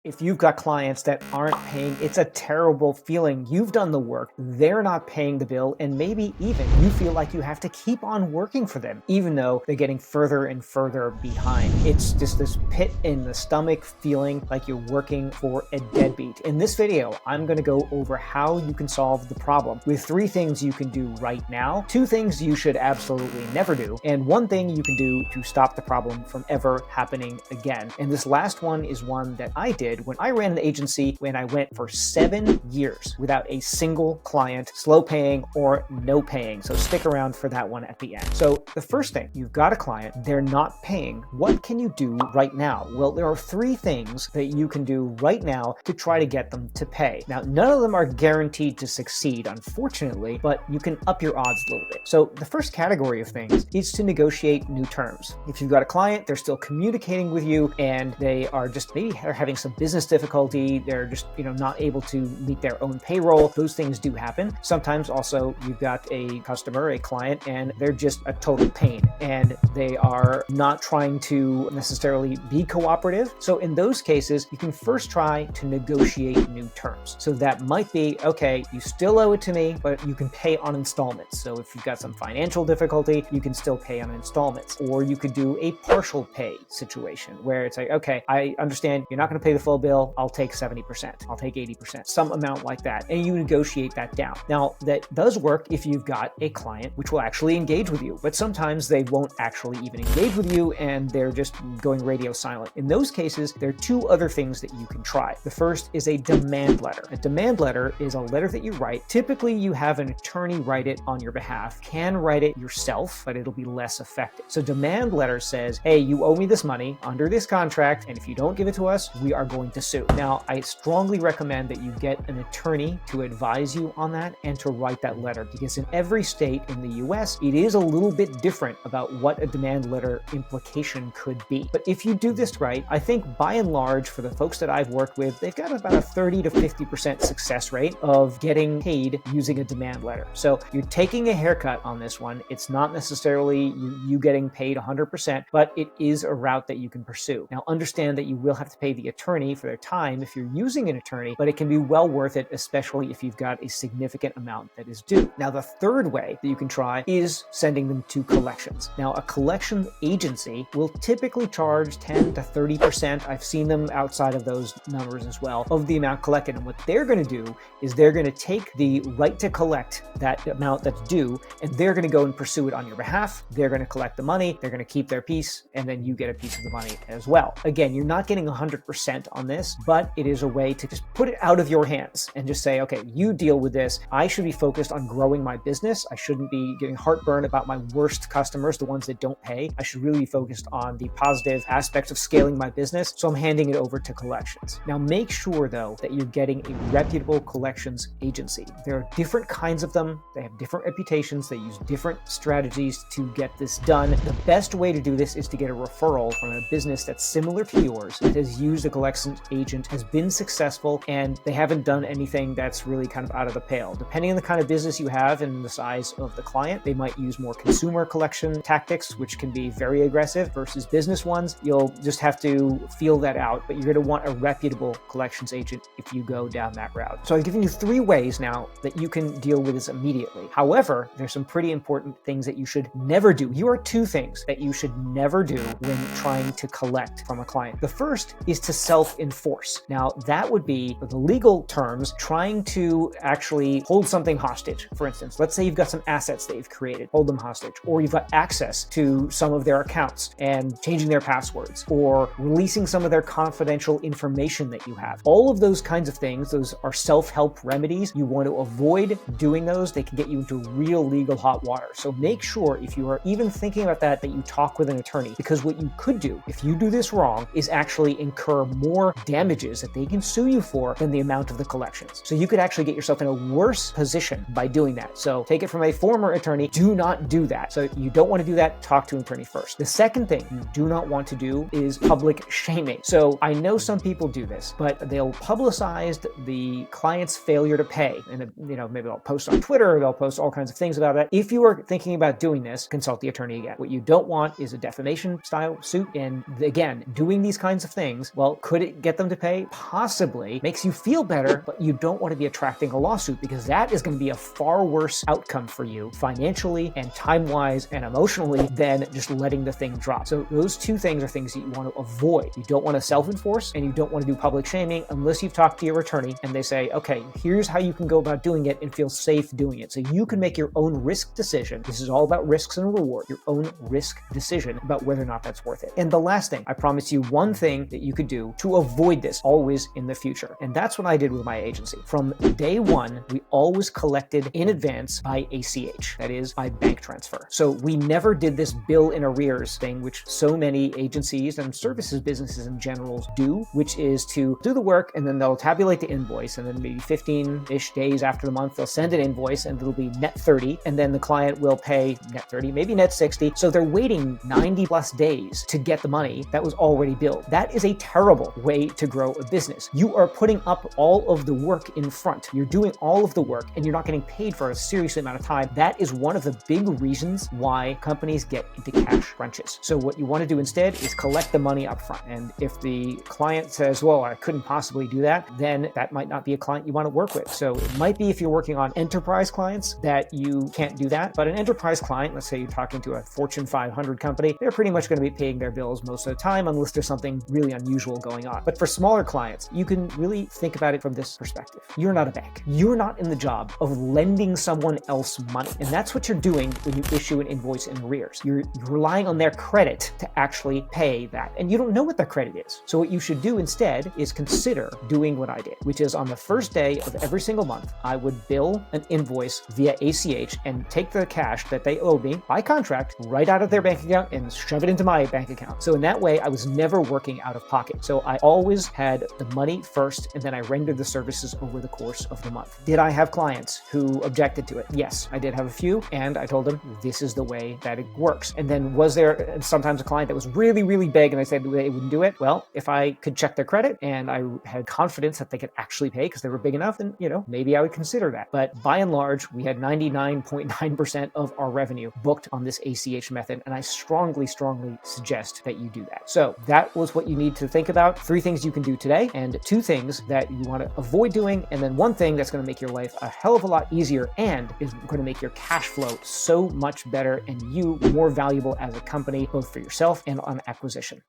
If you've got clients that aren't paying, it's a terrible feeling. You've done the work, they're not paying the bill, and maybe even you feel like you have to keep on working for them, even though they're getting further and further behind. It's just this pit in the stomach feeling like you're working for a deadbeat. In this video, I'm going to go over how you can solve the problem with 3 things you can do right now, 2 things you should absolutely never do, and 1 thing you can do to stop the problem from ever happening again. And this last one is one that I did when I ran an agency when I went for 7 years without a single client, slow paying or no paying. So stick around for that one at the end. So the first thing, you've got a client, they're not paying. What can you do right now? Well, there are 3 things that you can do right now to try to get them to pay. Now, none of them are guaranteed to succeed, unfortunately, but you can up your odds a little bit. So the first category of things is to negotiate new terms. If you've got a client, they're still communicating with you and they are just maybe they're having some business difficulty, they're just not able to meet their own payroll. Those things do happen. Sometimes also you've got a customer, a client, and they're just a total pain and they are not trying to necessarily be cooperative. So in those cases, you can first try to negotiate new terms. So that might be, okay, you still owe it to me, but you can pay on installments. So if you've got some financial difficulty, you can still pay on installments. Or you could do a partial pay situation where it's like, okay, I understand you're not going to pay the full bill. I'll take 70%. I'll take 80%, some amount like that. And you negotiate that down. Now, that does work if you've got a client which will actually engage with you, but sometimes they won't actually even engage with you and they're just going radio silent. In those cases, there are 2 other things that you can try. The first is a demand letter. A demand letter is a letter that you write. Typically, you have an attorney write it on your behalf. Can write it yourself, but it'll be less effective. So demand letter says, hey, you owe me this money under this contract, and if you don't give it to us, we are going to sue. Now, I strongly recommend that you get an attorney to advise you on that and to write that letter, because in every state in the US, it is a little bit different about what a demand letter implication could be. But if you do this right, I think by and large, for the folks that I've worked with, they've got about a 30 to 50% success rate of getting paid using a demand letter. So you're taking a haircut on this one. It's not necessarily you getting paid 100%, but it is a route that you can pursue. Now, understand that you will have to pay the attorney for their time if you're using an attorney, but it can be well worth it, especially if you've got a significant amount that is due. Now, the third way that you can try is sending them to collections. Now, a collection agency will typically charge 10 to 30%. I've seen them outside of those numbers as well, of the amount collected. And what they're going to do is they're going to take the right to collect that amount that's due, and they're going to go and pursue it on your behalf. They're going to collect the money, they're going to keep their piece, and then you get a piece of the money as well. Again, you're not getting 100% on this, but it is a way to just put it out of your hands and just say, okay, you deal with this. I should be focused on growing my business. I shouldn't be getting heartburn about my worst customers, the ones that don't pay. I should really be focused on the positive aspects of scaling my business. So I'm handing it over to collections. Now, make sure though that you're getting a reputable collections agency. There are different kinds of them. They have different reputations. They use different strategies to get this done. The best way to do this is to get a referral from a business that's similar to yours, that has used a collections agent, has been successful, and they haven't done anything that's really kind of out of the pale. Depending on the kind of business you have and the size of the client, they might use more consumer collection tactics, which can be very aggressive, versus business ones. You'll just have to feel that out, but you're going to want a reputable collections agent if you go down that route. So I've given you 3 ways now that you can deal with this immediately. However, there's some pretty important things that you should never do. Here are 2 things that you should never do when trying to collect from a client. The first is to self-enforce. Now, that would be, the legal terms, trying to actually hold something hostage. For instance, let's say you've got some assets that you've created, hold them hostage, or you've got access to some of their accounts and changing their passwords, or releasing some of their confidential information that you have. All of those kinds of things, those are self-help remedies. You want to avoid doing those. They can get you into real legal hot water. So make sure if you are even thinking about that you talk with an attorney, because what you could do if you do this wrong is actually incur more damages that they can sue you for than the amount of the collections. So you could actually get yourself in a worse position by doing that. So take it from a former attorney, do not do that. So you don't want to do that, talk to an attorney first. The second thing you do not want to do is public shaming. So I know some people do this, but they'll publicize the client's failure to pay. And maybe they'll post on Twitter, or they'll post all kinds of things about that. If you are thinking about doing this, consult the attorney again. What you don't want is a defamation style suit. And again, doing these kinds of things, well, could it get them to pay? Possibly. Makes you feel better, but you don't want to be attracting a lawsuit because that is going to be a far worse outcome for you financially and time-wise and emotionally than just letting the thing drop. So those two things are things that you want to avoid. You don't want to self-enforce and you don't want to do public shaming unless you've talked to your attorney and they say, okay, here's how you can go about doing it and feel safe doing it. So you can make your own risk decision. This is all about risks and reward, your own risk decision about whether or not that's worth it. And the last thing, I promise you one thing that you could do to avoid this always in the future. And that's what I did with my agency. From day one, we always collected in advance by ACH, that is by bank transfer. So we never did this bill in arrears thing, which so many agencies and services businesses in general do, which is to do the work and then they'll tabulate the invoice and then maybe 15-ish days after the month, they'll send an invoice and it'll be net 30 and then the client will pay net 30, maybe net 60. So they're waiting 90 plus days to get the money that was already billed. That is a terrible way to grow a business. You are putting up all of the work in front. You're doing all of the work and you're not getting paid for a serious amount of time. That is one of the big reasons why companies get into cash crunches. So what you want to do instead is collect the money up front. And if the client says, well, I couldn't possibly do that, then that might not be a client you want to work with. So it might be if you're working on enterprise clients that you can't do that. But an enterprise client, let's say you're talking to a Fortune 500 company, they're pretty much going to be paying their bills most of the time unless there's something really unusual going on. But for smaller clients, you can really think about it from this perspective. You're not a bank. You're not in the job of lending someone else money. And that's what you're doing when you issue an invoice in arrears. You're relying on their credit to actually pay that. And you don't know what their credit is. So what you should do instead is consider doing what I did, which is on the first day of every single month, I would bill an invoice via ACH and take the cash that they owed me by contract right out of their bank account and shove it into my bank account. So in that way, I was never working out of pocket. So I always had the money first, and then I rendered the services over the course of the month. Did I have clients who objected to it? Yes, I did have a few, and I told them this is the way that it works. And then was there sometimes a client that was really, really big and I said they wouldn't do it? Well, if I could check their credit and I had confidence that they could actually pay because they were big enough, then, maybe I would consider that. But by and large, we had 99.9% of our revenue booked on this ACH method, and I strongly, strongly suggest that you do that. So that was what you need to think about. 3 things you can do today and 2 things that you want to avoid doing, and then 1 thing that's going to make your life a hell of a lot easier and is going to make your cash flow so much better and you more valuable as a company, both for yourself and on acquisition.